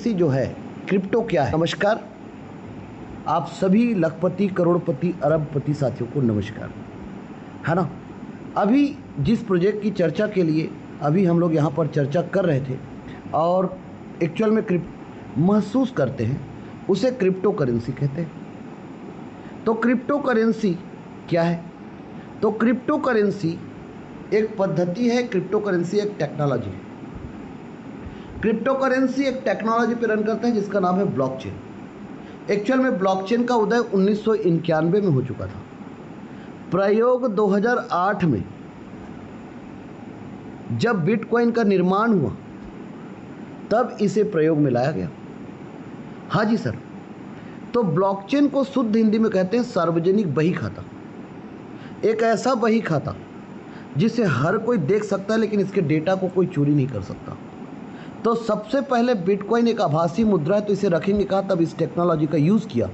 Currency जो है, crypto क्या है। नमस्कार, आप सभी लखपति, करोड़पति, अरबपति साथियों को नमस्कार, है ना। अभी जिस प्रोजेक्ट की चर्चा के लिए अभी हम लोग यहाँ पर चर्चा कर रहे थे और एक्चुअल में महसूस करते हैं, उसे क्रिप्टो करेंसी कहते हैं। तो क्रिप्टो करेंसी क्या है? तो क्रिप्टो करेंसी एक पद्धति है, क्रिप्टो करेंसी एक टेक्नोलॉजी है। क्रिप्टो करेंसी एक टेक्नोलॉजी पे रन करता है जिसका नाम है ब्लॉकचेन। एक्चुअल में ब्लॉकचेन का उदय 1991 में हो चुका था। प्रयोग 2008 में जब बिटकॉइन का निर्माण हुआ तब इसे प्रयोग में लाया गया। हाँ जी सर। तो ब्लॉकचेन को शुद्ध हिंदी में कहते हैं सार्वजनिक बही खाता। एक ऐसा बही खाता जिसे हर कोई देख सकता है लेकिन इसके डेटा को कोई चोरी नहीं कर सकता। तो सबसे पहले बिटकॉइन एक आभासी मुद्रा है तो इसे रखेंगे कहाँ, तब इस टेक्नोलॉजी का यूज़ किया।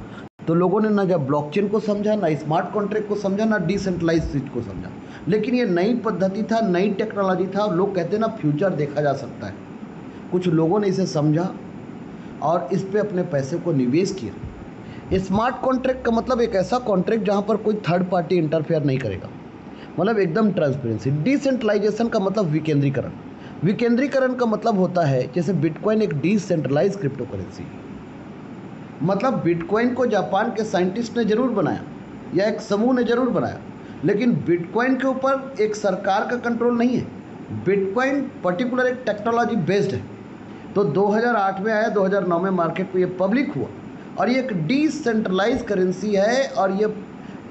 तो लोगों ने ना जब ब्लॉकचेन को समझा, ना स्मार्ट कॉन्ट्रैक्ट को समझा, ना डिसेंट्रलाइज स्विच को समझा। लेकिन ये नई पद्धति था, नई टेक्नोलॉजी था। लोग कहते हैं ना फ्यूचर देखा जा सकता है। कुछ लोगों ने इसे समझा और इस पे अपने पैसे को निवेश किया। स्मार्ट कॉन्ट्रैक्ट का मतलब एक ऐसा कॉन्ट्रैक्ट जहाँ पर कोई थर्ड पार्टी इंटरफेयर नहीं करेगा, मतलब एकदम ट्रांसपेरेंसी। डिसेंट्रलाइजेशन का मतलब विकेंद्रीकरण। विकेंद्रीकरण का मतलब होता है जैसे बिटकॉइन एक डिसेंट्रलाइज क्रिप्टो करेंसी, मतलब बिटकॉइन को जापान के साइंटिस्ट ने जरूर बनाया या एक समूह ने जरूर बनाया, लेकिन बिटकॉइन के ऊपर एक सरकार का कंट्रोल नहीं है। बिटकॉइन पर्टिकुलर एक टेक्नोलॉजी बेस्ड है। तो 2008 में आया, 2009 में मार्केट में ये पब्लिक हुआ और ये एक डिसेंट्रलाइज करेंसी है और ये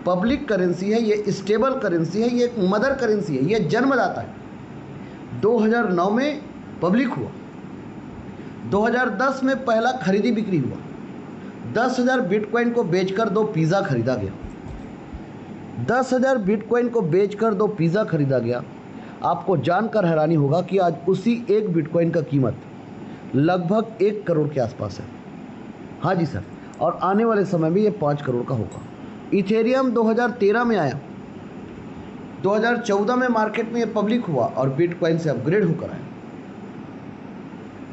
पब्लिक करेंसी है, ये स्टेबल करेंसी है, ये एक मदर करेंसी है, ये जन्मदाता है। 2009 में पब्लिक हुआ, 2010 में पहला खरीदी बिक्री हुआ। 10,000 बिटकॉइन को बेचकर 2 पिज़्ज़ा खरीदा गया। 10,000 बिटकॉइन को बेचकर 2 पिज़्ज़ा खरीदा गया। आपको जानकर हैरानी होगा कि आज उसी एक बिटकॉइन का कीमत लगभग 1 करोड़ के आसपास है। हाँ जी सर, और आने वाले समय में ये 5 करोड़ का होगा। इथेरियम 2013 में आया, 2014 में मार्केट में ये पब्लिक हुआ और बिटकॉइन से अपग्रेड होकर आया।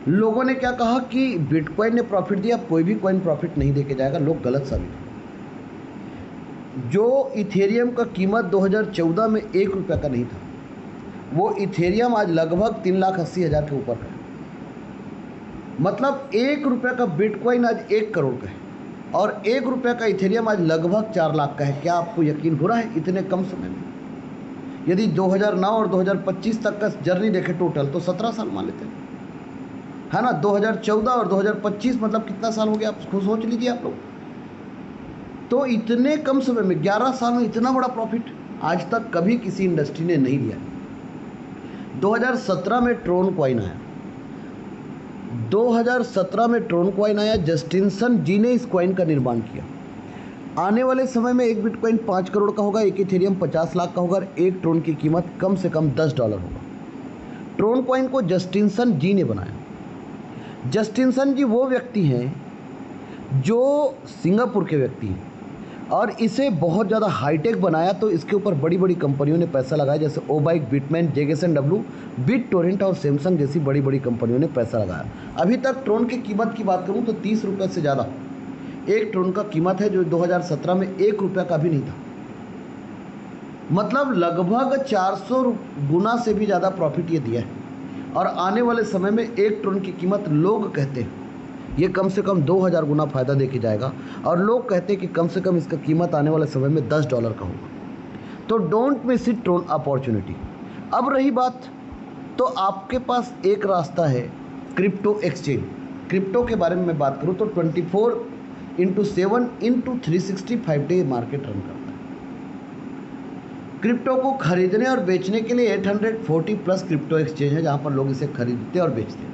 लोगों ने क्या कहा कि बिटकॉइन ने प्रॉफिट दिया, कोई भी कॉइन प्रॉफिट नहीं देके जाएगा। लोग गलत साबित हुए। जो इथेरियम का कीमत 2014 में 1 रुपये का नहीं था, वो इथेरियम आज लगभग 3,80,000 के ऊपर का है। मतलब 1 रुपये का बिटकॉइन आज 1 करोड़ का है और 1 रुपये का इथेरियम आज लगभग 4 लाख का है। क्या आपको यकीन हो रहा है इतने कम समय में? यदि 2009 और 2025 तक का जर्नी देखें टोटल तो 17 साल मान लेते हैं, है ना। 2014 और 2025 मतलब कितना साल हो गया, आप खुद सोच लीजिए आप लोग। तो इतने कम समय में 11 साल में इतना बड़ा प्रॉफिट आज तक कभी किसी इंडस्ट्री ने नहीं लिया। 2017 में ट्रोन कॉइन आया। 2017 में ट्रोन कॉइन आया, जस्टिनसन जी ने इस कॉइन का निर्माण किया। आने वाले समय में एक बिटकॉइन 5 करोड़ का होगा, एक इथेरियम 50 लाख का होगा और एक ट्रोन की कीमत कम से कम $10 होगा। ट्रोन कॉइन को जस्टिनसन जी ने बनाया। जस्टिनसन जी वो व्यक्ति हैं जो सिंगापुर के व्यक्ति हैं और इसे बहुत ज़्यादा हाईटेक बनाया। तो इसके ऊपर बड़ी बड़ी कंपनियों ने पैसा लगाया, जैसे ओबाइक, बिटमैन, जेगेसन-डब्ल्यू, बिटटोरेंट और सैमसंग जैसी बड़ी बड़ी कंपनियों ने पैसा लगाया। अभी तक ट्रोन की कीमत की बात करूं तो 30 रुपये से ज़्यादा एक ट्रोन का कीमत है, जो 2017 में 1 रुपये का भी नहीं था। मतलब लगभग 400 गुना से भी ज़्यादा प्रॉफिट ये दिया है। और आने वाले समय में एक ट्रोन की कीमत लोग कहते हैं ये कम से कम 2000 गुना फ़ायदा देके जाएगा और लोग कहते हैं कि कम से कम इसका कीमत आने वाले समय में $10 का होगा। तो don't miss it Tron opportunity. अब रही बात, तो आपके पास एक रास्ता है क्रिप्टो एक्सचेंज। क्रिप्टो के बारे में मैं बात करूं तो 24/7/365 डे मार्केट रन करता है। क्रिप्टो को खरीदने और बेचने के लिए 840 प्लस क्रिप्टो एक्सचेंज है जहां पर लोग इसे खरीदते और बेचते हैं।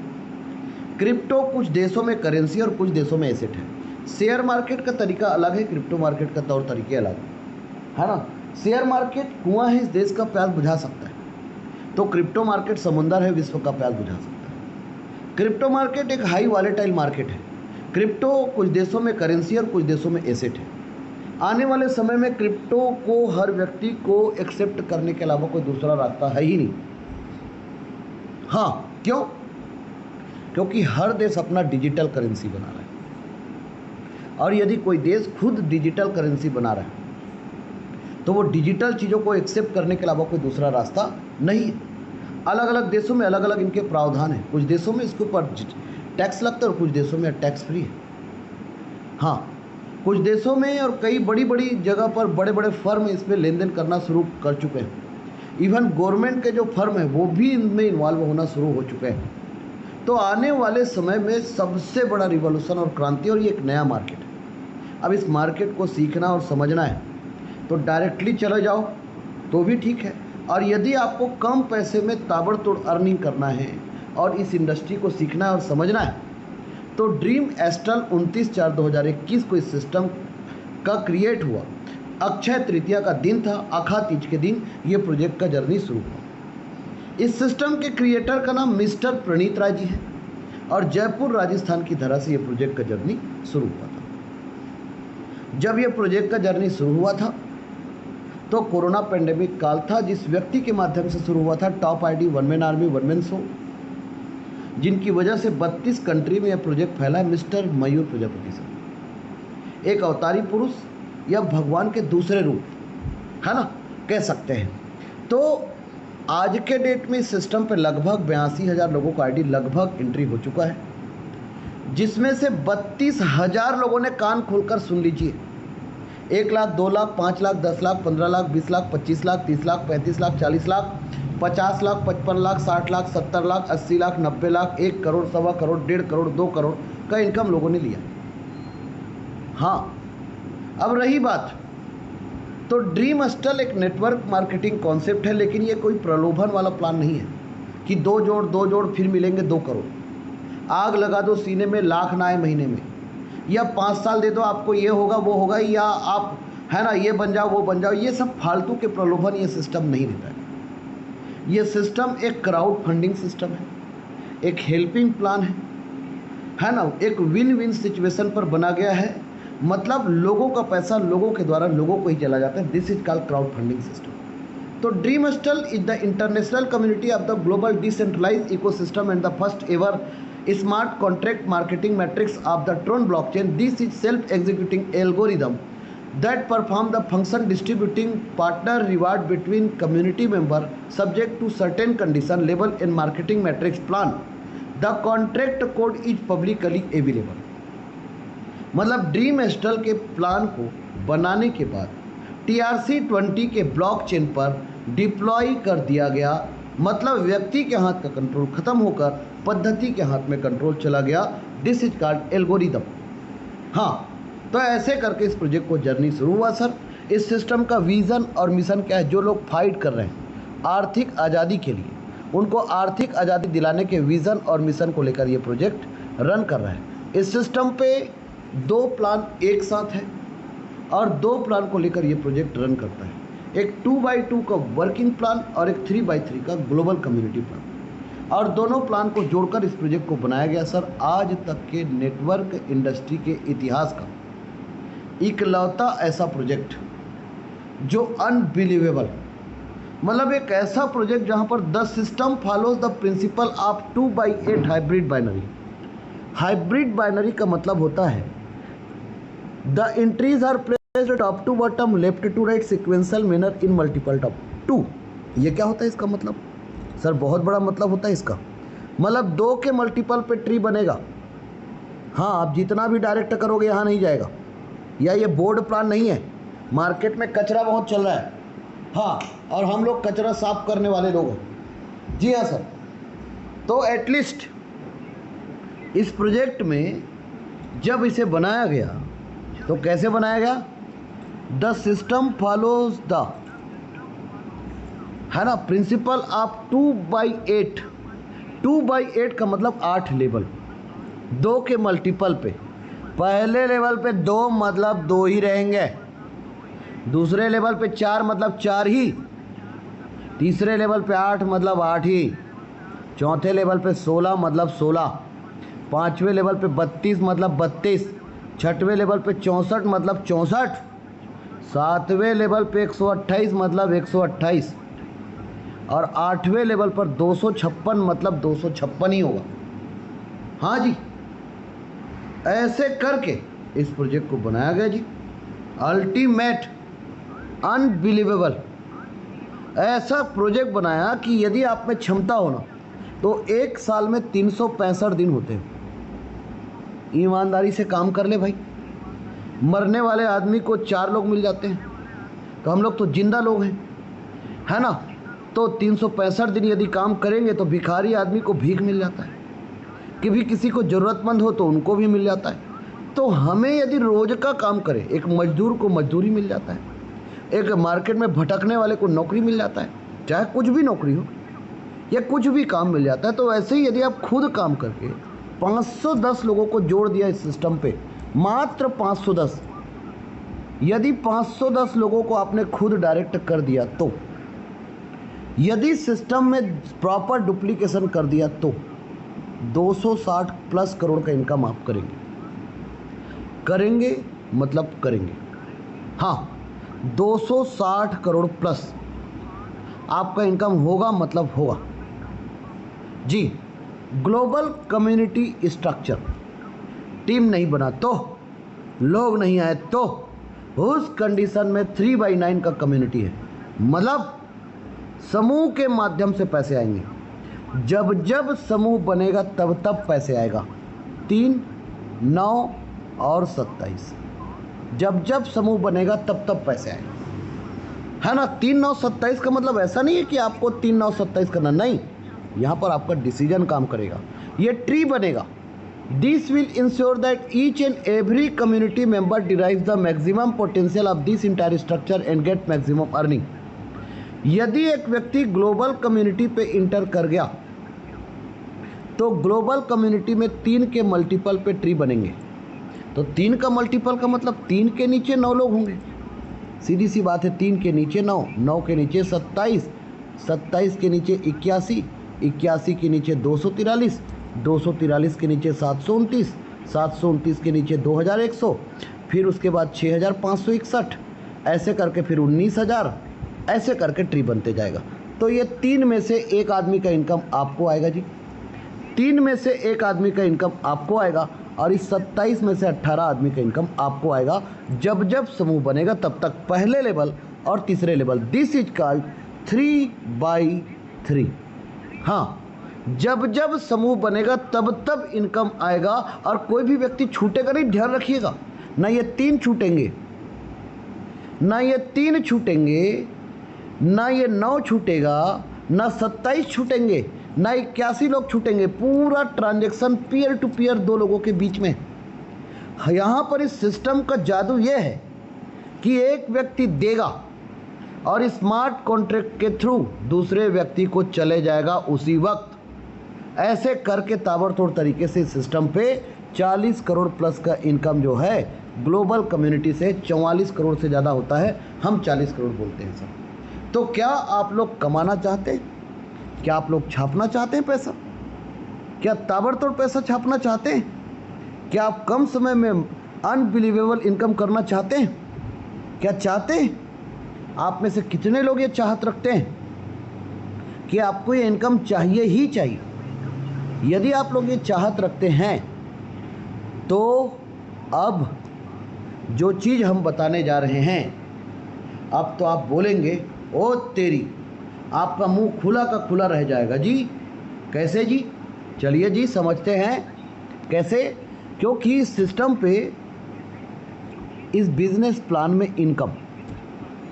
क्रिप्टो कुछ देशों में करेंसी और कुछ देशों में एसेट है। शेयर मार्केट का तरीका अलग है, क्रिप्टो मार्केट का तौर तरीके अलग है ना। शेयर मार्केट कुआं है, इस देश का प्यास बुझा सकता है, तो क्रिप्टो मार्केट समुंदर है, विश्व का प्यास बुझा सकता है। क्रिप्टो मार्केट एक हाई वॉलेटाइल मार्केट है। क्रिप्टो कुछ देशों में करेंसी और कुछ देशों में एसेट है। आने वाले समय में क्रिप्टो को हर व्यक्ति को एक्सेप्ट करने के अलावा कोई दूसरा रास्ता है ही नहीं। हाँ, क्यों? क्योंकि हर देश अपना डिजिटल करेंसी बना रहा है, और यदि कोई देश खुद डिजिटल करेंसी बना रहा है तो वो डिजिटल चीज़ों को एक्सेप्ट करने के अलावा कोई दूसरा रास्ता नहीं है। अलग अलग देशों में अलग अलग इनके प्रावधान हैं। कुछ देशों में इसके ऊपर टैक्स लगता है और कुछ देशों में टैक्स फ्री है। हाँ, कुछ देशों में और कई बड़ी बड़ी जगह पर बड़े बड़े फर्म इस पर लेन देन करना शुरू कर चुके हैं। इवन गवर्नमेंट के जो फर्म है वो भी इनमें इन्वॉल्व होना शुरू हो चुके हैं। तो आने वाले समय में सबसे बड़ा रिवॉल्यूशन और क्रांति, और ये एक नया मार्केट है। अब इस मार्केट को सीखना और समझना है तो डायरेक्टली चले जाओ तो भी ठीक है, और यदि आपको कम पैसे में ताबड़तोड़ अर्निंग करना है और इस इंडस्ट्री को सीखना है और समझना है तो ड्रीम एस्ट्रल 29/4/2021 को इस सिस्टम का क्रिएट हुआ। अक्षय तृतीया का दिन था, अखा तीज के दिन ये प्रोजेक्ट का जर्नी शुरू हुआ। इस सिस्टम के क्रिएटर का नाम मिस्टर प्रणीत राय जी है और जयपुर राजस्थान की धरा से ये प्रोजेक्ट का जर्नी शुरू हुआ था। जब ये प्रोजेक्ट का जर्नी शुरू हुआ था तो कोरोना पेंडेमिक काल था, जिस व्यक्ति के माध्यम से शुरू हुआ था top ID one man army one man show, जिनकी वजह से 32 कंट्री में यह प्रोजेक्ट फैला है, मिस्टर मयूर प्रजापति सर। एक अवतारी पुरुष या भगवान के दूसरे रूप, है ना, कह सकते हैं। तो आज के डेट में इस सिस्टम पे लगभग 82,000 लोगों का आईडी लगभग एंट्री हो चुका है, जिसमें से 32,000 लोगों ने कान खोलकर सुन लीजिए। 1 लाख, 2 लाख, 5 लाख, 10 लाख, 15 लाख, 20 लाख, 25 लाख, 30 लाख, 35 लाख, 40 लाख, 50 लाख, 55 लाख, 60 लाख, 70 लाख, 80 लाख, 90 लाख, 1 करोड़, 1.25 करोड़, 1.5 करोड़, 2 करोड़ का इनकम लोगों ने लिया। हाँ, अब रही बात, तो ड्रीम एस्ट्रल एक नेटवर्क मार्केटिंग कॉन्सेप्ट है, लेकिन ये कोई प्रलोभन वाला प्लान नहीं है कि 2 जोड़ फिर मिलेंगे 2 करोड़। आग लगा दो सीने में, लाख ना आए महीने में, या 5 साल दे दो आपको ये होगा वो होगा, या आप है ना ये बन जाओ वो बन जाओ, ये सब फालतू के प्रलोभन ये सिस्टम नहीं देता है। ये सिस्टम एक क्राउड फंडिंग सिस्टम है, एक हेल्पिंग प्लान है ना, एक विन विन सिचुएशन पर बना गया है। मतलब लोगों का पैसा लोगों के द्वारा लोगों को ही चला जाता है। This is called crowd funding system. तो Dream Astral is the international community of the global decentralised ecosystem and the first ever smart contract marketing matrix of the Tron blockchain. This is self-executing algorithm that perform the function distributing partner reward between community member subject to certain condition labeled in marketing matrix plan. The contract code is publicly available. मतलब dream astral के plan को बनाने के बाद TRC20 के blockchain पर deploy कर दिया गया। मतलब व्यक्ति के हाथ का कंट्रोल खत्म होकर पद्धति के हाथ में कंट्रोल चला गया। This is called algorithm. हाँ, तो ऐसे करके इस प्रोजेक्ट को जर्नी शुरू हुआ सर। इस सिस्टम का विज़न और मिशन क्या है? जो लोग फाइट कर रहे हैं आर्थिक आज़ादी के लिए, उनको आर्थिक आज़ादी दिलाने के विज़न और मिशन को लेकर ये प्रोजेक्ट रन कर रहा है। इस सिस्टम पे 2 प्लान एक साथ है और 2 प्लान को लेकर ये प्रोजेक्ट रन करता है। एक 2x2 का वर्किंग प्लान और एक 3x3 का ग्लोबल कम्युनिटी प्लान, और दोनों प्लान को जोड़कर इस प्रोजेक्ट को बनाया गया सर। आज तक के नेटवर्क इंडस्ट्री के इतिहास का इकलौता ऐसा प्रोजेक्ट जो अनबिलीवेबल, मतलब एक ऐसा प्रोजेक्ट जहां पर the system follows the principle of 2x8 hybrid binary. Hybrid binary का मतलब होता है the entries are placed top to bottom, left to right, sequential manner in multiple top 2। ये क्या होता है इसका मतलब सर? बहुत बड़ा मतलब होता है इसका। मतलब 2 के मल्टीपल पे ट्री बनेगा। हाँ, आप जितना भी डायरेक्ट करोगे यहाँ नहीं जाएगा। या ये बोर्ड प्लान नहीं है। मार्केट में कचरा बहुत चल रहा है, हाँ, और हम लोग कचरा साफ करने वाले लोग हैं। जी हाँ सर। तो एटलीस्ट इस प्रोजेक्ट में जब इसे बनाया गया तो कैसे बनाया गया? द सिस्टम फॉलोज द, है ना, प्रिंसिपल ऑफ 2x8। 2x8 का मतलब 8 लेवल, 2 के मल्टीपल पे। पहले लेवल पे 2 मतलब 2 ही रहेंगे, दूसरे लेवल पे 4 मतलब 4 ही, तीसरे लेवल पे 8 मतलब 8 ही, चौथे लेवल पे 16 मतलब 16, पाँचवें लेवल पे 32 मतलब 32, छठवें लेवल पे 64 मतलब 64, सातवें लेवल पे 128 मतलब 128, और 8वें लेवल पर 256 मतलब 256 ही होगा। हाँ जी, ऐसे करके इस प्रोजेक्ट को बनाया गया जी। अल्टीमेट, अनबिलीवेबल, ऐसा प्रोजेक्ट बनाया कि यदि आप में क्षमता हो ना तो एक साल में 365 दिन होते हैं। ईमानदारी से काम कर ले भाई। मरने वाले आदमी को 4 लोग मिल जाते हैं, तो हम लोग तो जिंदा लोग हैं, है ना। तो 365 दिन यदि काम करेंगे तो भिखारी आदमी को भीख मिल जाता है, कि भी किसी को ज़रूरतमंद हो तो उनको भी मिल जाता है। तो हमें यदि रोज़ का काम करें, एक मजदूर को मजदूरी मिल जाता है, एक मार्केट में भटकने वाले को नौकरी मिल जाता है, चाहे कुछ भी नौकरी हो या कुछ भी काम मिल जाता है। तो ऐसे ही यदि आप खुद काम करके 510 लोगों को जोड़ दिया इस सिस्टम पे, मात्र 510, यदि 510 लोगों को आपने खुद डायरेक्ट कर दिया, तो यदि सिस्टम में प्रॉपर डुप्लीकेशन कर दिया तो 260 प्लस करोड़ का इनकम आप करेंगे मतलब करेंगे। हाँ, 260 करोड़ प्लस आपका इनकम होगा मतलब होगा जी। ग्लोबल कम्युनिटी स्ट्रक्चर, टीम नहीं बना तो, लोग नहीं आए तो, उस कंडीशन में 3/9 का कम्युनिटी है, मतलब समूह के माध्यम से पैसे आएंगे। जब जब समूह बनेगा तब तब पैसे आएगा। 3, 9 और 27, जब जब समूह बनेगा तब तब पैसे आएंगे, है ना। 3, 9, 27 का मतलब ऐसा नहीं है कि आपको 3, 9, 27 करना, नहीं, यहाँ पर आपका डिसीजन काम करेगा। ये ट्री बनेगा। This will ensure that each and every community member derive the maximum potential of this entire structure and get maximum earning. यदि एक व्यक्ति ग्लोबल कम्युनिटी पे इंटर कर गया तो ग्लोबल कम्युनिटी में 3 के मल्टीपल पे ट्री बनेंगे। तो 3 का मल्टीपल का मतलब 3 के नीचे 9 लोग होंगे, सीधी सी बात है। 3 के नीचे 9, 9 के नीचे 27, 27 के नीचे 81, 81 के नीचे 243, 243 के नीचे 729, 729 के नीचे 2100, फिर उसके बाद 6561, ऐसे करके फिर 19000, ऐसे करके ट्री बनते जाएगा। तो ये 3 में से एक आदमी का इनकम आपको आएगा जी। 3 में से एक आदमी का इनकम आपको आएगा और इस 27 में से 18 आदमी का इनकम आपको आएगा। जब जब समूह बनेगा तब तक पहले लेवल और तीसरे लेवल, दिस इज कॉल्ड 3/3। हाँ, जब जब समूह बनेगा तब तब इनकम आएगा और कोई भी व्यक्ति छूटेगा नहीं, ध्यान रखिएगा। ना ये 3 छूटेंगे, ना ये 3 छूटेंगे, ना ये 9 छूटेगा, ना 27 छूटेंगे, ना 81 लोग छूटेंगे। पूरा ट्रांजैक्शन पीयर टू पीयर 2 लोगों के बीच में। यहाँ पर इस सिस्टम का जादू ये है कि एक व्यक्ति देगा और स्मार्ट कॉन्ट्रैक्ट के थ्रू दूसरे व्यक्ति को चले जाएगा उसी वक्त। ऐसे करके ताबड़तोड़ तरीके से सिस्टम पे 40 करोड़ प्लस का इनकम जो है ग्लोबल कम्युनिटी से 44 करोड़ से ज़्यादा होता है, हम 40 करोड़ बोलते हैं सर। तो क्या आप लोग कमाना चाहते हैं? क्या आप लोग छापना चाहते हैं पैसा? क्या ताबड़तोड़ पैसा छापना चाहते हैं? क्या आप कम समय में अनबिलीवेबल इनकम करना चाहते हैं? क्या चाहते हैं? आप में से कितने लोग ये चाहत रखते हैं कि आपको ये इनकम चाहिए ही चाहिए? यदि आप लोग ये चाहत रखते हैं तो अब जो चीज़ हम बताने जा रहे हैं, अब तो आप बोलेंगे ओ तेरी, आपका मुंह खुला का खुला रह जाएगा जी। कैसे जी? चलिए जी समझते हैं कैसे। क्योंकि इस सिस्टम पे, इस बिजनेस प्लान में इनकम,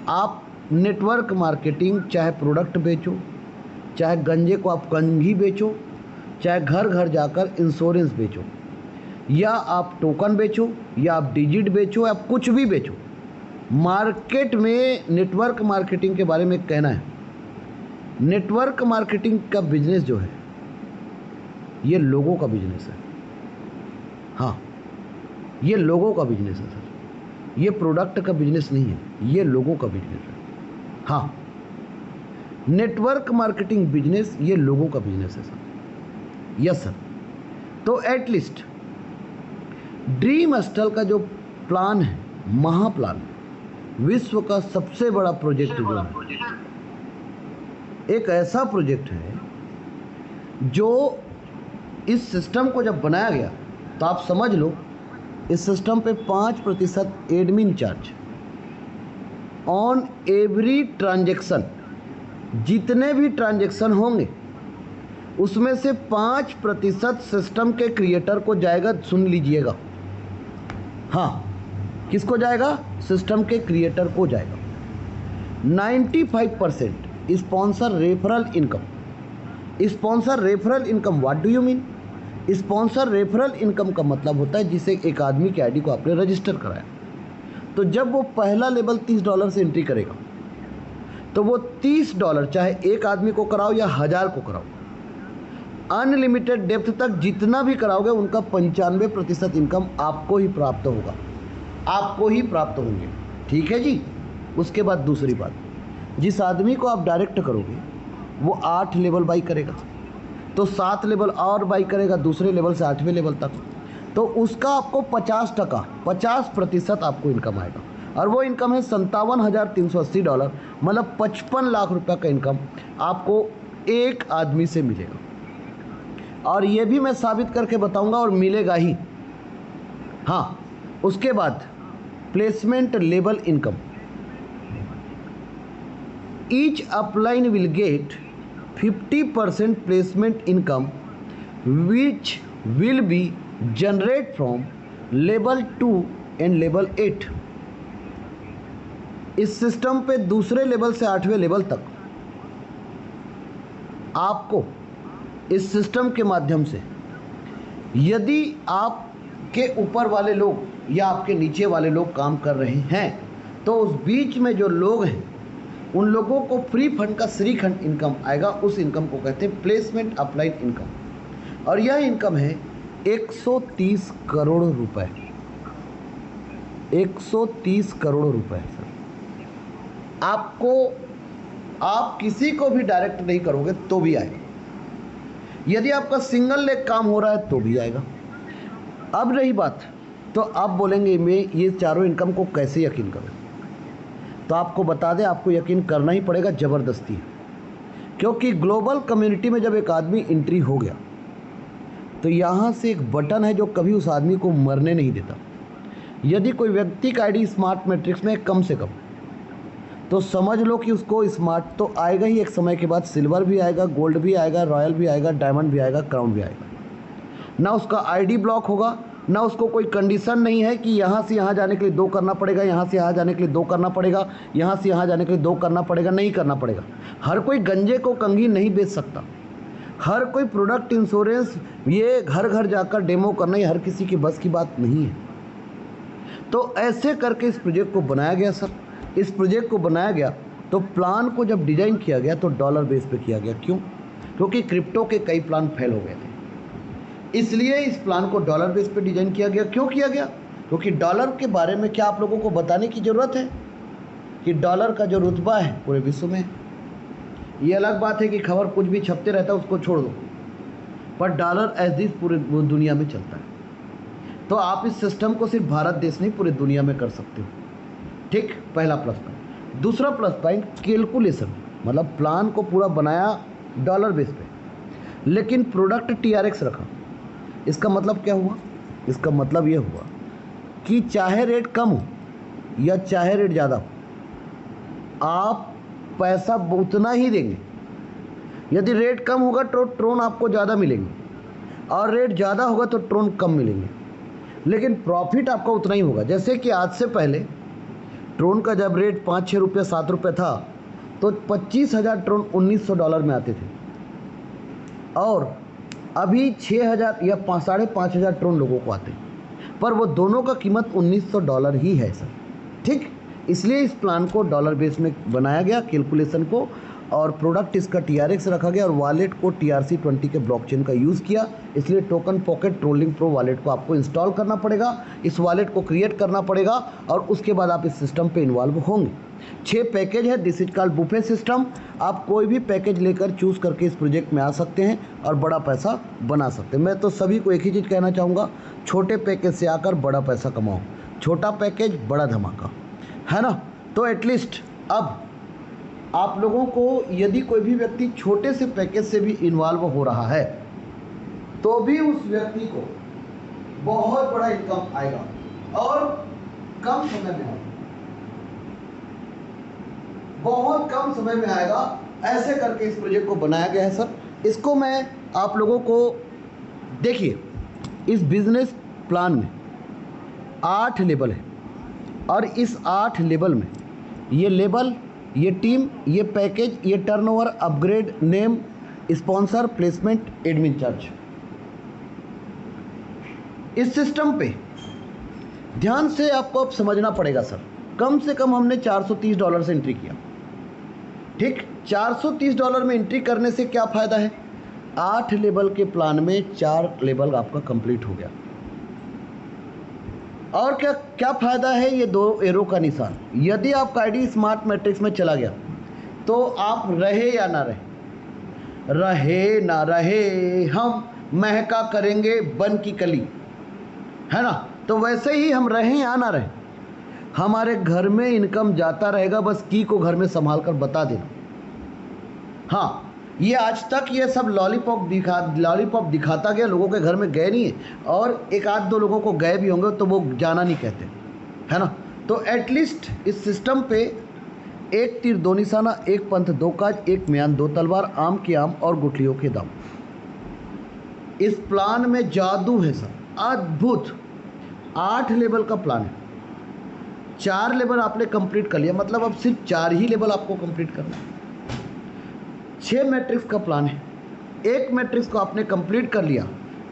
आप नेटवर्क मार्केटिंग, चाहे प्रोडक्ट बेचो, चाहे गंजे को आप कंघी बेचो, चाहे घर घर जाकर इंश्योरेंस बेचो, या आप टोकन बेचो, या आप डिजिट बेचो, या आप कुछ भी बेचो, मार्केट में नेटवर्क मार्केटिंग के बारे में कहना है। नेटवर्क मार्केटिंग का बिजनेस जो है ये लोगों का बिजनेस है। हाँ, ये लोगों का बिजनेस है सर, ये प्रोडक्ट का बिजनेस नहीं है, ये लोगों का बिजनेस है। हाँ, नेटवर्क मार्केटिंग बिजनेस ये लोगों का बिजनेस है सर। Yes sir. तो एटलीस्ट ड्रीम हॉस्टल का जो प्लान है, महाप्लान, विश्व का सबसे बड़ा प्रोजेक्ट जो है, एक ऐसा प्रोजेक्ट है जो इस सिस्टम को जब बनाया गया तो आप समझ लो इस सिस्टम पे 5% admin charge on every transaction, जितने भी ट्रांजैक्शन होंगे उसमें से 5% सिस्टम के क्रिएटर को जाएगा। सुन लीजिएगा, हाँ, किसको जाएगा? सिस्टम के क्रिएटर को जाएगा। 95% sponsor referral income. Sponsor referral income what do you mean? Sponsor referral income का मतलब होता है जिसे एक आदमी के आईडी को आपने रजिस्टर कराया, तो जब वो पहला लेवल $30 से एंट्री करेगा तो वो $30 चाहे एक आदमी को कराओ या 1000 को कराओ, अनलिमिटेड डेप्थ तक जितना भी कराओगे उनका 95% इनकम आपको ही प्राप्त होगा, आपको ही प्राप्त होंगे। ठीक है जी। उसके बाद दूसरी बात, जिस आदमी को आप डायरेक्ट करोगे वो 8 लेवल बाई करेगा, तो 7 लेवल और बाई करेगा दूसरे लेवल से 8वें लेवल तक, तो उसका आपको 50% आपको इनकम आएगा, और वो इनकम है $57,380, मतलब 55 लाख रुपये का इनकम आपको एक आदमी से मिलेगा। और ये भी मैं साबित करके बताऊंगा और मिलेगा ही। हाँ, उसके बाद placement level income. Each upline will get 50% placement income which will be generate from level 2 and level 8। इस सिस्टम पे दूसरे लेवल से 8वें लेवल तक आपको इस सिस्टम के माध्यम से, यदि आपके ऊपर वाले लोग या आपके नीचे वाले लोग काम कर रहे हैं तो उस बीच में जो लोग हैं उन लोगों को फ्री फंड का श्रीखंड इनकम आएगा। उस इनकम को कहते हैं प्लेसमेंट अपलाइन इनकम, और यह इनकम है 130 करोड़ रुपए। 130 करोड़ रुपए सर। आप किसी को भी डायरेक्ट नहीं करोगे तो भी आएगा, यदि आपका सिंगल लेग काम हो रहा है तो भी आएगा। अब रही बात, तो आप बोलेंगे मैं ये चारों इनकम को कैसे यकीन करूं, तो आपको बता दें आपको यकीन करना ही पड़ेगा ज़बरदस्ती, क्योंकि ग्लोबल कम्युनिटी में जब एक आदमी एंट्री हो गया तो यहाँ से एक बटन है जो कभी उस आदमी को मरने नहीं देता। यदि कोई व्यक्ति का आईडी स्मार्ट मैट्रिक्स में कम से कम, तो समझ लो कि उसको स्मार्ट तो आएगा ही, एक समय के बाद सिल्वर भी आएगा, गोल्ड भी आएगा, रॉयल भी आएगा, डायमंड भी आएगा, क्राउन भी आएगा। ना उसका आईडी ब्लॉक होगा, ना उसको कोई कंडीशन नहीं है कि यहाँ से यहाँ जाने के लिए 2 करना पड़ेगा, यहाँ से यहाँ जाने के लिए 2 करना पड़ेगा, यहाँ से यहाँ जाने के लिए 2 करना पड़ेगा, नहीं करना पड़ेगा। हर कोई गंजे को कंघी नहीं बेच सकता, हर कोई प्रोडक्ट इंश्योरेंस ये घर घर जाकर डेमो करना ये हर किसी की बस की बात नहीं है। तो ऐसे करके इस प्रोजेक्ट को बनाया गया सर। इस प्रोजेक्ट को बनाया गया तो प्लान को जब डिज़ाइन किया गया तो डॉलर बेस पे किया गया। क्यों? क्योंकि क्रिप्टो के कई प्लान फेल हो गए थे, इसलिए इस प्लान को डॉलर बेस पे डिज़ाइन किया गया। क्यों किया गया? क्योंकि डॉलर के बारे में क्या आप लोगों को बताने की ज़रूरत है कि डॉलर का जो रुतबा है पूरे विश्व में। ये अलग बात है कि खबर कुछ भी छपते रहता है उसको छोड़ दो, पर डॉलर एज दिस पूरे दुनिया में चलता है। तो आप इस सिस्टम को सिर्फ भारत देश नहीं पूरे दुनिया में कर सकते हो। ठीक, पहला प्लस पॉइंट। दूसरा प्लस पॉइंट कैलकुलेशन, मतलब प्लान को पूरा बनाया डॉलर बेस पे, लेकिन प्रोडक्ट TRX रखा। इसका मतलब क्या हुआ? इसका मतलब ये हुआ कि चाहे रेट कम हो या चाहे रेट ज़्यादा हो, आप पैसा उतना ही देंगे। यदि रेट कम होगा तो ट्रोन आपको ज़्यादा मिलेंगे, और रेट ज़्यादा होगा तो ट्रोन कम मिलेंगे, लेकिन प्रॉफिट आपका उतना ही होगा। जैसे कि आज से पहले ट्रोन का जब रेट 5-6 रुपये 7 रुपये था तो 25,000 ट्रोन $1900 में आते थे, और अभी 6,000 या 5,500 ट्रोन लोगों को आते हैं, पर वो दोनों का कीमत $1900 ही है सर। ठीक, इसलिए इस प्लान को डॉलर बेस में बनाया गया, कैलकुलेशन को, और प्रोडक्ट इसका TRX रखा गया, और वॉलेट को TRC20 के ब्लॉकचेन का यूज़ किया। इसलिए token pocket trolling pro wallet को आपको इंस्टॉल करना पड़ेगा, इस वॉलेट को क्रिएट करना पड़ेगा, और उसके बाद आप इस सिस्टम पे इन्वॉल्व होंगे। 6 पैकेज है, this is called buffet system. आप कोई भी पैकेज लेकर चूज़ करके इस प्रोजेक्ट में आ सकते हैं और बड़ा पैसा बना सकते हैं। मैं तो सभी को एक ही चीज़ कहना चाहूँगा, छोटे पैकेज से आकर बड़ा पैसा कमाओ। छोटा पैकेज बड़ा धमाका, है ना। तो एटलीस्ट अब आप लोगों को, यदि कोई भी व्यक्ति छोटे से पैकेज से भी इन्वॉल्व हो रहा है तो भी उस व्यक्ति को बहुत बड़ा इनकम आएगा और कम समय में आएगा, बहुत कम समय में आएगा। ऐसे करके इस प्रोजेक्ट को बनाया गया है सर। इसको मैं आप लोगों को देखिए, इस बिजनेस प्लान में 8 लेवल है और इस 8 लेवल में ये लेवल, ये टीम, ये पैकेज, ये turnover, upgrade, name, sponsor, placement, admin charge. इस सिस्टम पे ध्यान से आपको अब समझना पड़ेगा सर। कम से कम हमने $430 से एंट्री किया, ठीक। $430 में एंट्री करने से क्या फ़ायदा है? 8 लेवल के प्लान में 4 लेवल आपका कंप्लीट हो गया। और क्या क्या फ़ायदा है? ये 2 एरो का निशान। यदि आपका आईडी स्मार्ट मैट्रिक्स में चला गया तो आप रहे या ना रहे, रहे ना रहे, हम महका करेंगे बन की कली, है ना। तो वैसे ही हम रहें या ना रहें, हमारे घर में इनकम जाता रहेगा। बस की को घर में संभाल कर बता देना। हाँ, ये आज तक ये सब लॉलीपॉप दिखाता गया, लोगों के घर में गए नहीं है, और एक आध दो लोगों को गए भी होंगे तो वो जाना नहीं कहते, है ना। तो एटलीस्ट इस सिस्टम पे एक तीर दो निशाना, एक पंथ दो काज, एक म्यान दो तलवार, आम के आम और गुठलियों के दाम। इस प्लान में जादू है सर, अद्भुत। 8 लेवल का प्लान है। 4 लेवल आपने कंप्लीट कर लिया, मतलब अब सिर्फ 4 ही लेवल आपको कंप्लीट करना है। 6 मैट्रिक्स का प्लान है। 1 मैट्रिक्स को आपने कंप्लीट कर लिया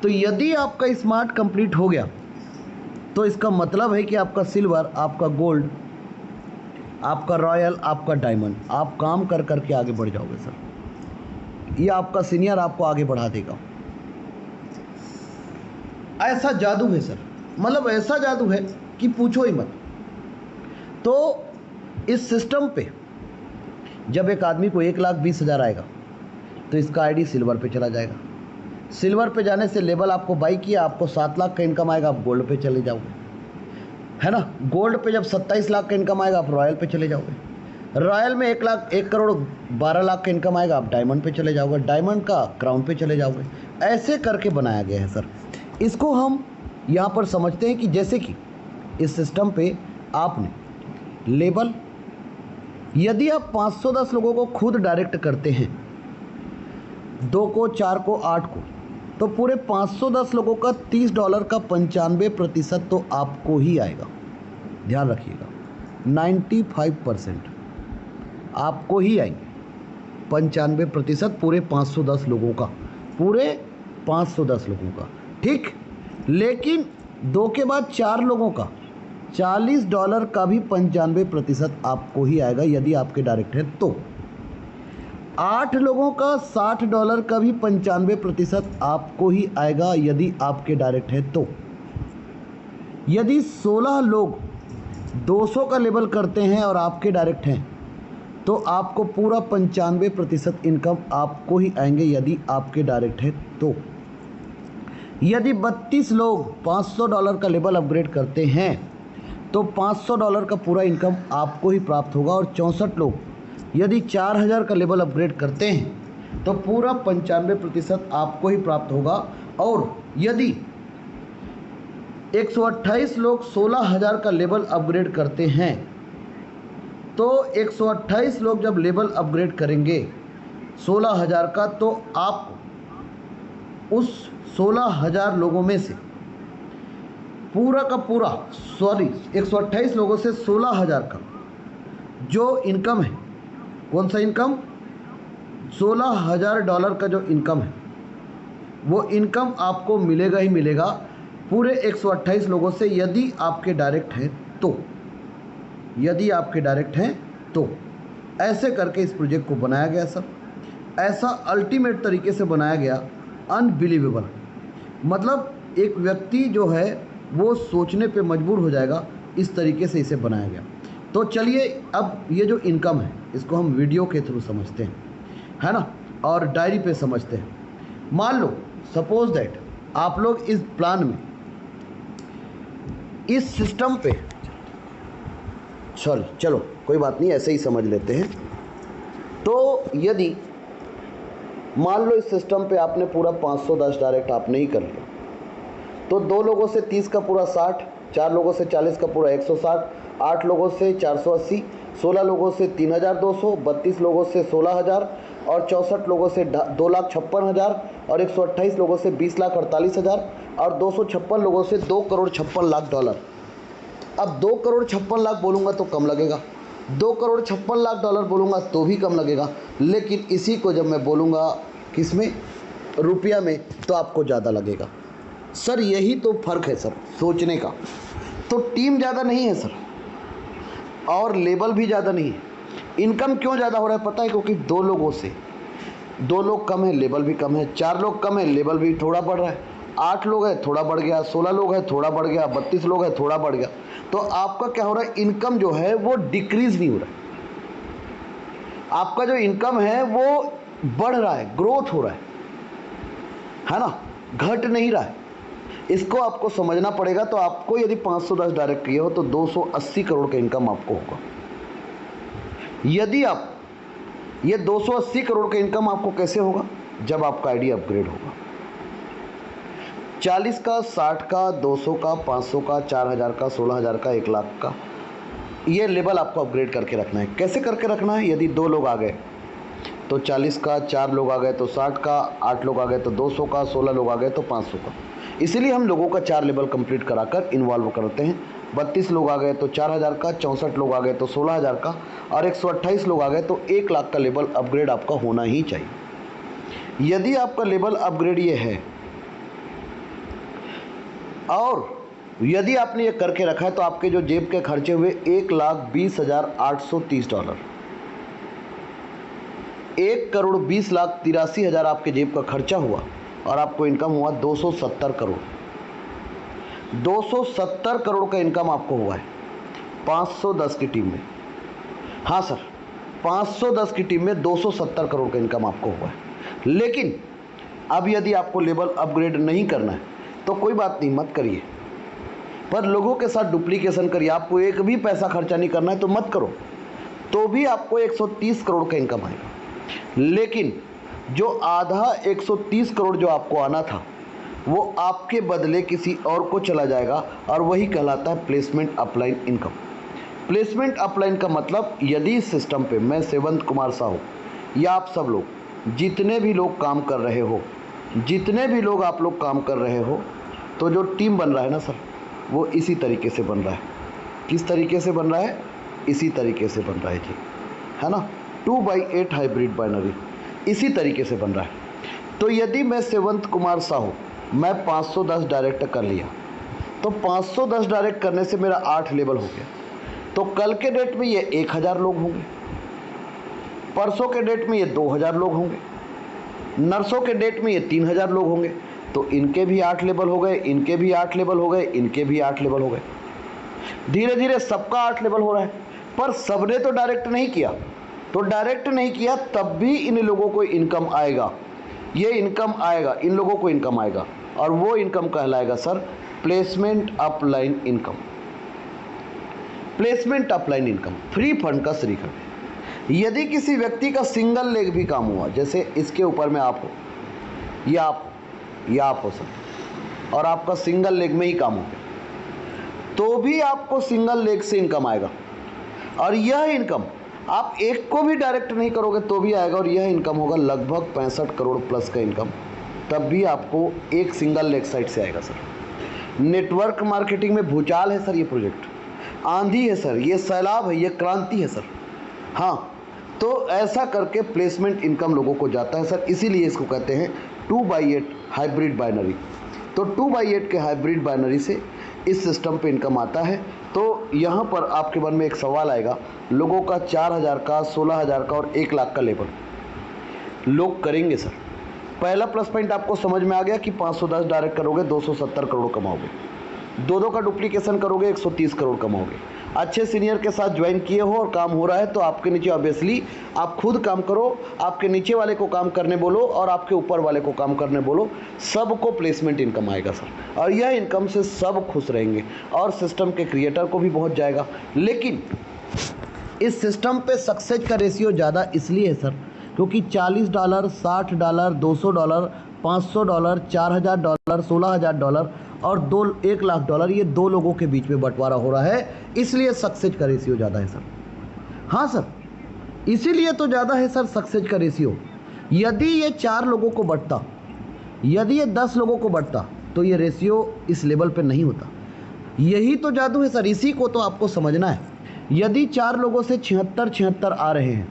तो यदि आपका स्मार्ट कंप्लीट हो गया तो इसका मतलब है कि आपका सिल्वर, आपका गोल्ड, आपका रॉयल, आपका डायमंड, आप काम कर कर के आगे बढ़ जाओगे सर। ये आपका सीनियर आपको आगे बढ़ा देगा। ऐसा जादू है सर, मतलब ऐसा जादू है कि पूछो ही मत। तो इस सिस्टम पे जब एक आदमी को 1,20,000 आएगा तो इसका आईडी सिल्वर पे चला जाएगा। सिल्वर पे जाने से लेवल आपको बाई किया, आपको 7 लाख का इनकम आएगा, आप गोल्ड पे चले जाओगे, है ना। गोल्ड पे जब 27 लाख का इनकम आएगा आप रॉयल पे चले जाओगे। रॉयल में 1 करोड़ 12 लाख का इनकम आएगा, आप डायमंड पे चले जाओगे। डायमंड का क्राउन पे चले जाओगे। ऐसे करके बनाया गया है सर। इसको हम यहाँ पर समझते हैं कि जैसे कि इस सिस्टम पे आपने लेवल, यदि आप 510 लोगों को खुद डायरेक्ट करते हैं, 2 को, 4 को, 8 को, तो पूरे 510 लोगों का $30 का 95% तो आपको ही आएगा। ध्यान रखिएगा, 95% आपको ही आएंगे। 95% पूरे 510 लोगों का, पूरे 510 लोगों का, ठीक। लेकिन 2 के बाद 4 लोगों का $40 का भी 95% आपको ही आएगा यदि आपके डायरेक्ट है तो। 8 लोगों का $60 का भी 95% आपको ही आएगा यदि आपके डायरेक्ट है तो। यदि 16 लोग 200 का लेवल करते हैं और आपके डायरेक्ट हैं तो आपको पूरा 95% इनकम आपको ही आएंगे यदि आपके डायरेक्ट है तो। यदि 32 लोग $500 का लेवल अपग्रेड करते हैं तो $500 का पूरा इनकम आपको ही प्राप्त होगा। और 64 लोग यदि 4000 का लेवल अपग्रेड करते हैं तो पूरा 95% आपको ही प्राप्त होगा। और यदि 128 लोग 16000 का लेवल अपग्रेड करते हैं तो 128 लोग जब लेवल अपग्रेड करेंगे 16000 का, तो आपको उस 16000 लोगों में से पूरा का पूरा, 128 लोगों से 16000 का जो इनकम है, कौन सा इनकम, $16000 का जो इनकम है, वो इनकम आपको मिलेगा ही मिलेगा पूरे 128 लोगों से यदि आपके डायरेक्ट हैं तो। यदि आपके डायरेक्ट हैं तो ऐसे करके इस प्रोजेक्ट को बनाया गया सर। ऐसा अल्टीमेट तरीके से बनाया गया, अनबिलीवेबल। मतलब एक व्यक्ति जो है वो सोचने पे मजबूर हो जाएगा, इस तरीके से इसे बनाया गया। तो चलिए अब ये जो इनकम है इसको हम वीडियो के थ्रू समझते हैं, है ना, और डायरी पे समझते हैं। मान लो सपोज दैट आप लोग इस प्लान में, इस सिस्टम पे, चलो कोई बात नहीं, ऐसे ही समझ लेते हैं। तो यदि मान लो इस सिस्टम पे आपने पूरा 510 डायरेक्ट आपने ही कर लिया, तो 2 लोगों से 30 का पूरा 60, 4 लोगों से 40 का पूरा 160, 8 लोगों से 480, 16 लोगों से 3200, 32 लोगों से 16000 और 64 लोगों से 2,56,000 और 128 लोगों से 20,48,000 और 256 लोगों से $2,56,00,000। अब $2,56,00,000 बोलूँगा तो कम लगेगा, $2,56,00,000 बोलूँगा तो भी कम लगेगा, लेकिन इसी को जब मैं बोलूँगा किस में, रुपया में, तो आपको ज़्यादा लगेगा। सर यही तो फ़र्क है सर सोचने का। तो टीम ज़्यादा नहीं है सर और लेवल भी ज़्यादा नहीं है। इनकम क्यों ज़्यादा हो रहा है पता है? क्योंकि 2 लोगों से 2 लोग कम है, लेवल भी कम है, 4 लोग कम है, लेवल भी थोड़ा बढ़ रहा है, 8 लोग है थोड़ा बढ़ गया, 16 लोग है थोड़ा बढ़ गया, 32 लोग है थोड़ा बढ़ गया। तो आपका क्या हो रहा है, इनकम जो है वो डिक्रीज नहीं हो रहा है, आपका जो इनकम है वो बढ़ रहा है, ग्रोथ हो रहा है ना, घट नहीं रहा है। इसको आपको समझना पड़ेगा। तो आपको यदि 510 डायरेक्ट किए हो तो 280 करोड़ का इनकम आपको होगा। यदि आप ये 280 करोड़ का इनकम आपको कैसे होगा? जब आपका आईडी अपग्रेड होगा। 40 का, 60 का, 200 का, 500 का, 4000 का, 16000 का, 1 लाख का, ये लेवल आपको अपग्रेड करके रखना है। कैसे करके रखना है? यदि 2 लोग आ गए तो 40 का, 4 लोग आ गए तो 60 का, 8 लोग आ गए तो 200 का, 16 लोग आ गए तो 500 का। इसीलिए हम लोगों का 4 लेवल कंप्लीट कराकर इन्वॉल्व करते हैं। 32 लोग आ गए तो 4000 का, 64 लोग आ गए तो 16000 का और 128 लोग आ गए तो 1 लाख का लेवल अपग्रेड आपका होना ही चाहिए। यदि आपका लेवल अपग्रेड ये है और यदि आपने ये करके रखा है तो आपके जो जेब के खर्चे हुए $1,20,830, $1,20,83,000 आपके जेब का खर्चा हुआ और आपको इनकम हुआ 270 करोड़। 270 करोड़ का इनकम आपको हुआ है 510 की टीम में। हाँ सर, 510 की टीम में 270 करोड़ का इनकम आपको हुआ है। लेकिन अब यदि आपको लेवल अपग्रेड नहीं करना है तो कोई बात नहीं, मत करिए, पर लोगों के साथ डुप्लीकेशन करिए। आपको एक भी पैसा खर्चा नहीं करना है तो मत करो, तो भी आपको 130 करोड़ का इनकम आएगा। लेकिन जो आधा 130 करोड़ जो आपको आना था वो आपके बदले किसी और को चला जाएगा और वही कहलाता है placement upline income. Placement upline का मतलब, यदि इस सिस्टम पे मैं सेवंत कुमार साहू या आप सब लोग जितने भी लोग काम कर रहे हो, जितने भी लोग आप लोग काम कर रहे हो, तो जो टीम बन रहा है ना सर, वो इसी तरीके से बन रहा है। किस तरीके से बन रहा है? इसी तरीके से बन रहा है जी, है ना, 2/8 हाइब्रिड बाइनरी इसी तरीके से बन रहा है। तो यदि मैं सेवंत कुमार साहू मैं 510 डायरेक्ट कर लिया तो 510 डायरेक्ट करने से मेरा 8 लेवल हो गया। तो कल के डेट में ये 1000 लोग होंगे, परसों के डेट में ये 2000 लोग होंगे, नर्सों के डेट में ये 3000 लोग होंगे। तो इनके भी 8 लेवल हो गए, इनके भी 8 लेवल हो गए, इनके भी 8 लेवल हो गए। धीरे धीरे सबका 8 लेवल हो रहा है, पर सबने तो डायरेक्ट नहीं किया। तो डायरेक्ट नहीं किया तब भी इन लोगों को इनकम आएगा, ये इनकम आएगा, इन लोगों को इनकम आएगा और वो इनकम कहलाएगा sir placement upline income. Placement upline income free fund का श्रीखंड। यदि किसी व्यक्ति का सिंगल लेग भी काम हुआ, जैसे इसके ऊपर में आप हो या आप हो सर, और आपका सिंगल लेग में ही काम हो गया, तो भी आपको सिंगल लेग से इनकम आएगा। और यह इनकम आप एक को भी डायरेक्ट नहीं करोगे तो भी आएगा, और यह इनकम होगा लगभग 65 करोड़ प्लस का इनकम, तब भी आपको एक सिंगल लेग साइड से आएगा सर। नेटवर्क मार्केटिंग में भूचाल है सर, ये प्रोजेक्ट आंधी है सर, ये सैलाब है, ये क्रांति है सर। हाँ, तो ऐसा करके प्लेसमेंट इनकम लोगों को जाता है सर, इसीलिए इसको कहते हैं 2/8 हाइब्रिड बाइनरी। तो 2/8 के हाइब्रिड बाइनरी से इस सिस्टम पे इनकम आता है। तो यहाँ पर आपके मन में एक सवाल आएगा, लोगों का 4000 का, 16000 का और 1 लाख का लेवल लोग करेंगे सर। पहला प्लस पॉइंट आपको समझ में आ गया कि 510 डायरेक्ट करोगे 270 करोड़ कमाओगे, दो का डुप्लीकेशन करोगे 130 करोड़ कमाओगे। अच्छे सीनियर के साथ ज्वाइन किए हो और काम हो रहा है तो आपके नीचे ऑब्वियसली आप खुद काम करो, आपके नीचे वाले को काम करने बोलो और आपके ऊपर वाले को काम करने बोलो, सबको प्लेसमेंट इनकम आएगा सर। और यह इनकम से सब खुश रहेंगे और सिस्टम के क्रिएटर को भी बहुत जाएगा। लेकिन इस सिस्टम पे सक्सेस का रेशियो ज़्यादा इसलिए है सर क्योंकि $40, $60, $200, $500, $4000, $16000 और 1 लाख ये 2 लोगों के बीच में बंटवारा हो रहा है, इसलिए सक्सेस का रेशियो ज़्यादा है सर। हाँ सर, इसीलिए तो ज़्यादा है सर सक्सेस का रेशियो। यदि ये 4 लोगों को बंटता, यदि ये 10 लोगों को बंटता तो ये रेशियो इस लेवल पे नहीं होता। यही तो जादू है सर, इसी को तो आपको समझना है। यदि 4 लोगों से 76 आ रहे हैं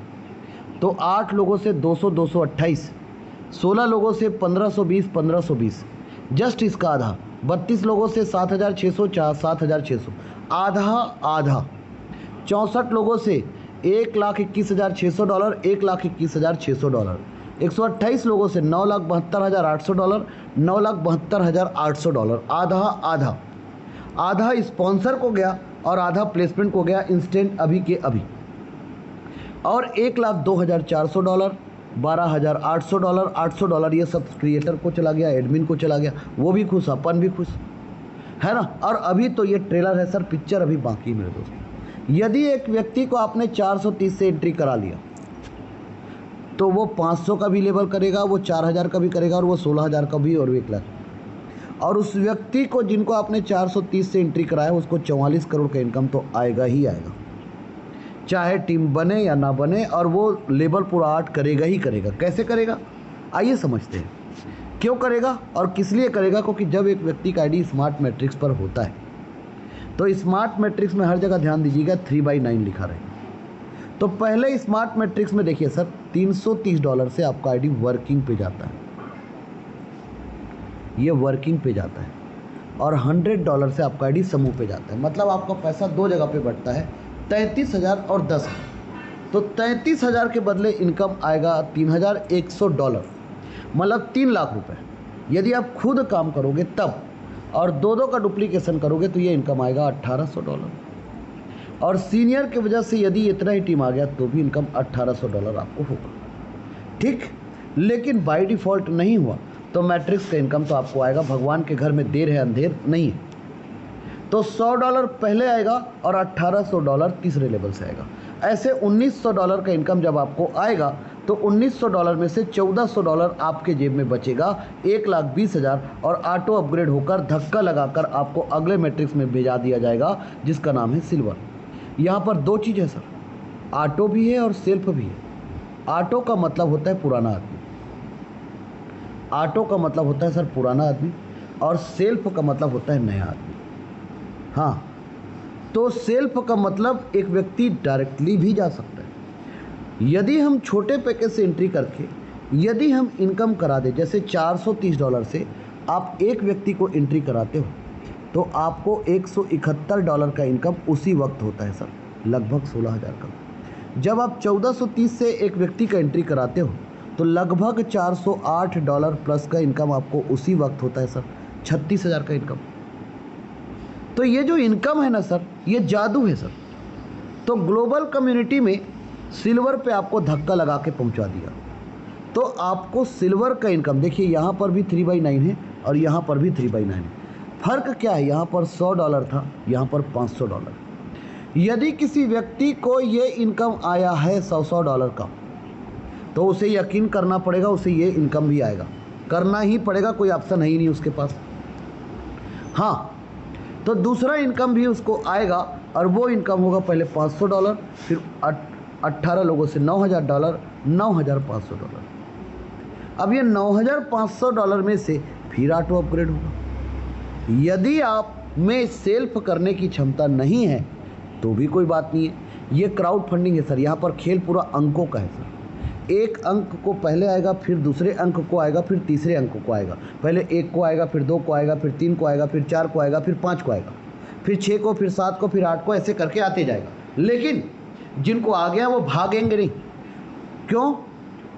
तो 8 लोगों से 228, 16 लोगों से 1520, जस्ट इसका आधा। 32 लोगों से 7600, 7600, आधा आधा। 64 लोगों से $1,21,600, $1,21,600। 128 लोगों से $9,72,800, $9,72,800, आधा आधा। आधा स्पॉन्सर को गया और आधा प्लेसमेंट को गया इंस्टेंट अभी के अभी। और $1,02,400, $12,800, $800 ये सब क्रिएटर को चला गया, एडमिन को चला गया, वो भी खुश, अपन भी खुश, है ना। और अभी तो ये ट्रेलर है सर, पिक्चर अभी बाकी मेरे दोस्त। यदि एक व्यक्ति को आपने 430 से एंट्री करा लिया तो वो 500 का भी लेवल करेगा, वो 4000 का भी करेगा और वो 16000 का भी और 1 लाख। और उस व्यक्ति को जिनको आपने 430 से एंट्री कराया उसको 44 करोड़ का इनकम तो आएगा ही आएगा, चाहे टीम बने या ना बने, और वो लेवल पूरा 8 करेगा ही करेगा। कैसे करेगा आइए समझते हैं, क्यों करेगा और किस लिए करेगा। क्योंकि जब एक व्यक्ति का आईडी स्मार्ट मैट्रिक्स पर होता है तो स्मार्ट मैट्रिक्स में हर जगह ध्यान दीजिएगा 3/9 लिखा रहे। तो पहले स्मार्ट मैट्रिक्स में देखिए सर, $330 से आपका आईडी वर्किंग पे जाता है, ये वर्किंग पे जाता है। और $100 से आपका आईडी समूह पे जाता है। मतलब आपका पैसा 2 जगह पे बढ़ता है, 33,000 और 10,000। तो 33,000 के बदले इनकम आएगा $3,100, मतलब 3 लाख रुपए। यदि आप खुद काम करोगे तब, और 2 का डुप्लीकेशन करोगे तो ये इनकम आएगा $1,800। और सीनियर की वजह से यदि इतना ही टीम आ गया तो भी इनकम $1,800 आपको होगा, ठीक। लेकिन बाय डिफ़ॉल्ट नहीं हुआ तो मैट्रिक्स का इनकम तो आपको आएगा। भगवान के घर में देर है अंधेर नहीं है। तो $100 पहले आएगा और $1,800 तीसरे लेवल से आएगा। ऐसे $1,900 का इनकम जब आपको आएगा तो $1,900 में से $1,400 आपके जेब में बचेगा, 1,20,000, और ऑटो अपग्रेड होकर धक्का लगाकर आपको अगले मैट्रिक्स में भेजा दिया जाएगा जिसका नाम है सिल्वर। यहाँ पर 2 चीज़ है सर, ऑटो भी है और सेल्फ भी है। ऑटो का मतलब होता है पुराना आदमी, ऑटो का मतलब होता है सर पुराना आदमी, और सेल्फ का मतलब होता है नया आदमी। हाँ, तो सेल्फ का मतलब एक व्यक्ति डायरेक्टली भी जा सकता है। यदि हम छोटे पैकेज से एंट्री करके यदि हम इनकम करा दें, जैसे $430 से आप एक व्यक्ति को एंट्री कराते हो तो आपको $171 का इनकम उसी वक्त होता है सर, लगभग 16,000 का। जब आप 1430 से एक व्यक्ति का एंट्री कराते हो तो लगभग $408 प्लस का इनकम आपको उसी वक्त होता है सर, 36,000 का इनकम। तो ये जो इनकम है ना सर, ये जादू है सर। तो ग्लोबल कम्युनिटी में सिल्वर पे आपको धक्का लगा के पहुंचा दिया, तो आपको सिल्वर का इनकम देखिए, यहाँ पर भी 3/9 है और यहाँ पर भी 3/9 है। फ़र्क क्या है, यहाँ पर $100 था, यहाँ पर $500। यदि किसी व्यक्ति को ये इनकम आया है $100 का तो उसे यकीन करना पड़ेगा उसे ये इनकम भी आएगा, करना ही पड़ेगा, कोई ऑप्शन है ही नहीं उसके पास। हाँ, तो दूसरा इनकम भी उसको आएगा और वो इनकम होगा पहले $500, फिर 18 लोगों से $9,000, $9,500। अब ये $9,500 में से फिर ऑटो अपग्रेड होगा। यदि आप में सेल्फ करने की क्षमता नहीं है तो भी कोई बात नहीं है, ये क्राउड फंडिंग है सर। यहाँ पर खेल पूरा अंकों का है सर। एक अंक को पहले आएगा, फिर दूसरे अंक को आएगा, फिर तीसरे अंक को आएगा। पहले 1 को आएगा, फिर 2 को आएगा, फिर 3 को आएगा, फिर 4 को आएगा, फिर 5 को आएगा, फिर 6 को, फिर 7 को, फिर 8 को, ऐसे करके आते जाएगा। लेकिन जिनको आ गया वो भागेंगे नहीं। क्यों?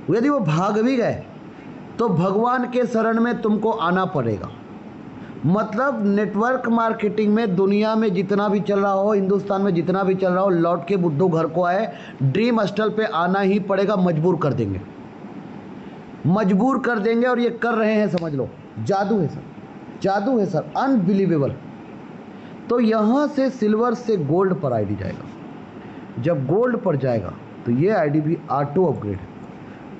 यदि वो भाग भी गए तो भगवान के शरण में तुमको आना पड़ेगा। मतलब नेटवर्क मार्केटिंग में दुनिया में जितना भी चल रहा हो, हिंदुस्तान में जितना भी चल रहा हो, लौट के बुद्धू घर को आए, ड्रीम हॉस्टल पे आना ही पड़ेगा। मजबूर कर देंगे, मजबूर कर देंगे, और ये कर रहे हैं, समझ लो। जादू है सर, जादू है सर, अनबिलीवेबल। तो यहाँ से सिल्वर से गोल्ड पर आईडी जाएगा। जब गोल्ड पर जाएगा तो ये आईडी भी ऑटो अपग्रेड है।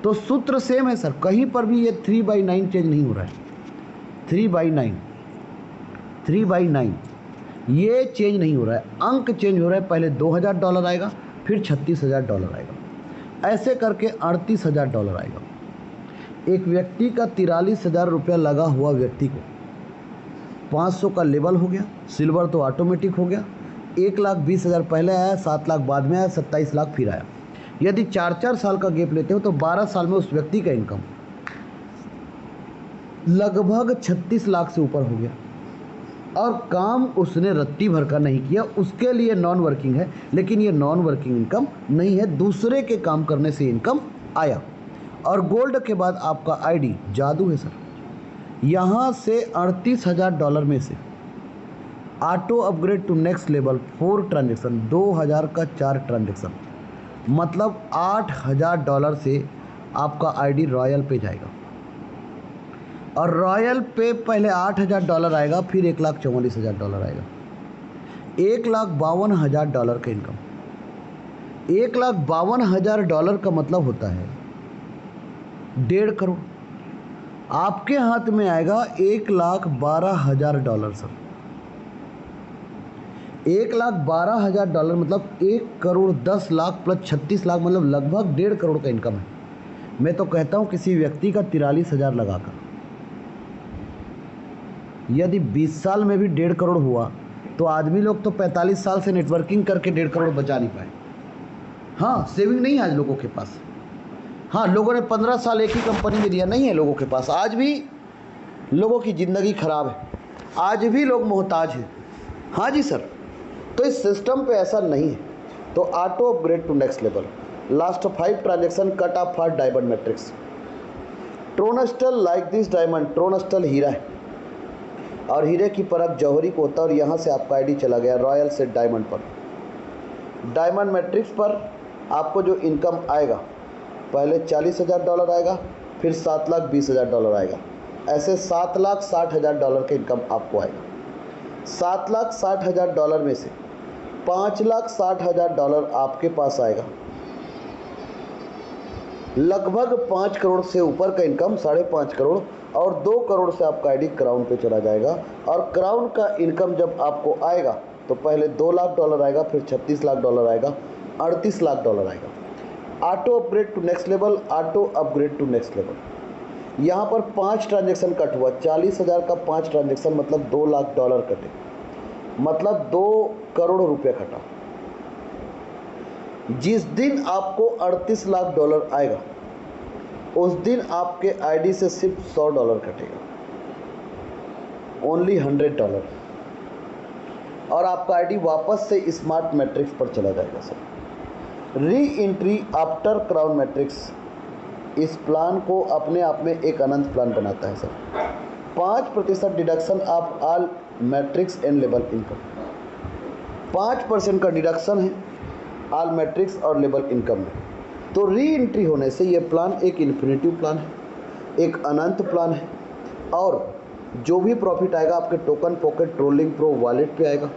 तो सूत्र सेम है सर, कहीं पर भी ये 3/9 चेंज नहीं हो रहा है। 3/9 ये चेंज नहीं हो रहा है, अंक चेंज हो रहा है। पहले $2000 आएगा, फिर $36,000 आएगा, ऐसे करके $38,000 आएगा। एक व्यक्ति का ₹43,000 लगा हुआ व्यक्ति को 500 का लेवल हो गया, सिल्वर तो ऑटोमेटिक हो गया। 1,20,000 पहले आया, 7 लाख बाद में आया, 27 लाख फिर आया। यदि 4-4 साल का गैप लेते हो तो 12 साल में उस व्यक्ति का इनकम लगभग 36 लाख से ऊपर हो गया। और काम उसने रत्ती भर का नहीं किया, उसके लिए नॉन वर्किंग है, लेकिन ये नॉन वर्किंग इनकम नहीं है, दूसरे के काम करने से इनकम आया। और गोल्ड के बाद आपका आईडी जादू है सर। यहाँ से $38,000 में से auto upgrade to next level 4 transaction, 2000 का 4 ट्रांजेक्शन, मतलब $8,000 से आपका आईडी रॉयल पे जाएगा। और रॉयल पे पहले $8,000 आएगा, फिर $1,44,000 आएगा। $1,52,000 का इनकम। $1,52,000 का मतलब होता है 1.5 करोड़। आपके हाथ में आएगा $1,12,000 सर। $1,12,000 मतलब 1,10,00,000 प्लस 36 लाख, मतलब लगभग 1.5 करोड़ का इनकम है। मैं तो कहता हूँ किसी व्यक्ति का 43,000 लगाकर यदि 20 साल में भी 1.5 करोड़ हुआ तो आदमी लोग तो 45 साल से नेटवर्किंग करके 1.5 करोड़ बचा नहीं पाए। हाँ, सेविंग नहीं है आज लोगों के पास। हाँ, लोगों ने 15 साल एक ही कंपनी में दिया, नहीं है लोगों के पास। आज भी लोगों की ज़िंदगी खराब है, आज भी लोग मोहताज हैं। हाँ जी सर, तो इस सिस्टम पे ऐसा नहीं है। तो auto upgrade to next level, last 5 transaction cut off for diamond matrix. Tronstal like this diamond, Tronstal हीरा है और हीरे की परख जौहरी को होता है। और यहाँ से आपका आईडी चला गया रॉयल से डायमंड पर। डायमंड मैट्रिक्स पर आपको जो इनकम आएगा, पहले $40,000 आएगा, फिर $7,20,000 आएगा, ऐसे $7,60,000 का इनकम आपको आएगा। $7,60,000 में से $5,60,000 आपके पास आएगा, लगभग 5 करोड़ से ऊपर का इनकम, 5.5 करोड़। और 2 करोड़ से आपका आईडी क्राउन पे चला जाएगा। और क्राउन का इनकम जब आपको आएगा तो पहले $2,00,000 आएगा, फिर $36,00,000 आएगा, $38,00,000 आएगा। Auto upgrade to next level, auto upgrade to next level. यहाँ पर 5 ट्रांजेक्शन कट हुआ, 40,000 का 5 ट्रांजेक्शन मतलब $2,00,000 कटे, मतलब 2 करोड़ रुपये कटा। जिस दिन आपको $38,00,000 आएगा उस दिन आपके आईडी से सिर्फ $100 कटेगा, ओनली $100। और आपका आईडी वापस से स्मार्ट मैट्रिक्स पर चला जाएगा sir. Re entry after crown matrix इस प्लान को अपने आप में एक अनंत प्लान बनाता है sir. 5% deduction of all matrix and level income, 5% का डिडक्शन है ऑल मैट्रिक्स और लेवल इनकम में। तो री एंट्री होने से ये प्लान एक इन्फिनिटिव प्लान है, एक अनंत प्लान है। और जो भी प्रॉफिट आएगा आपके token pocket trolling pro wallet पे आएगा।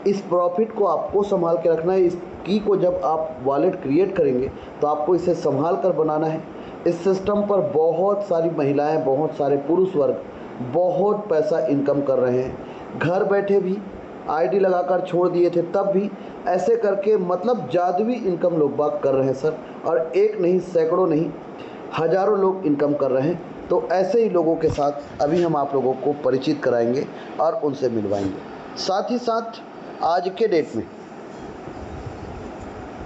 इस प्रॉफिट को आपको संभाल के रखना है। इस की को जब आप वॉलेट क्रिएट करेंगे तो आपको इसे संभाल कर बनाना है। इस सिस्टम पर बहुत सारी महिलाएं, बहुत सारे पुरुष वर्ग बहुत पैसा इनकम कर रहे हैं, घर बैठे भी। आईडी लगाकर छोड़ दिए थे तब भी, ऐसे करके मतलब जादुई इनकम लोग बाग कर रहे हैं सर। और एक नहीं, सैकड़ों नहीं, हज़ारों लोग इनकम कर रहे हैं। तो ऐसे ही लोगों के साथ अभी हम आप लोगों को परिचित कराएंगे और उनसे मिलवाएंगे। साथ ही साथ आज के डेट में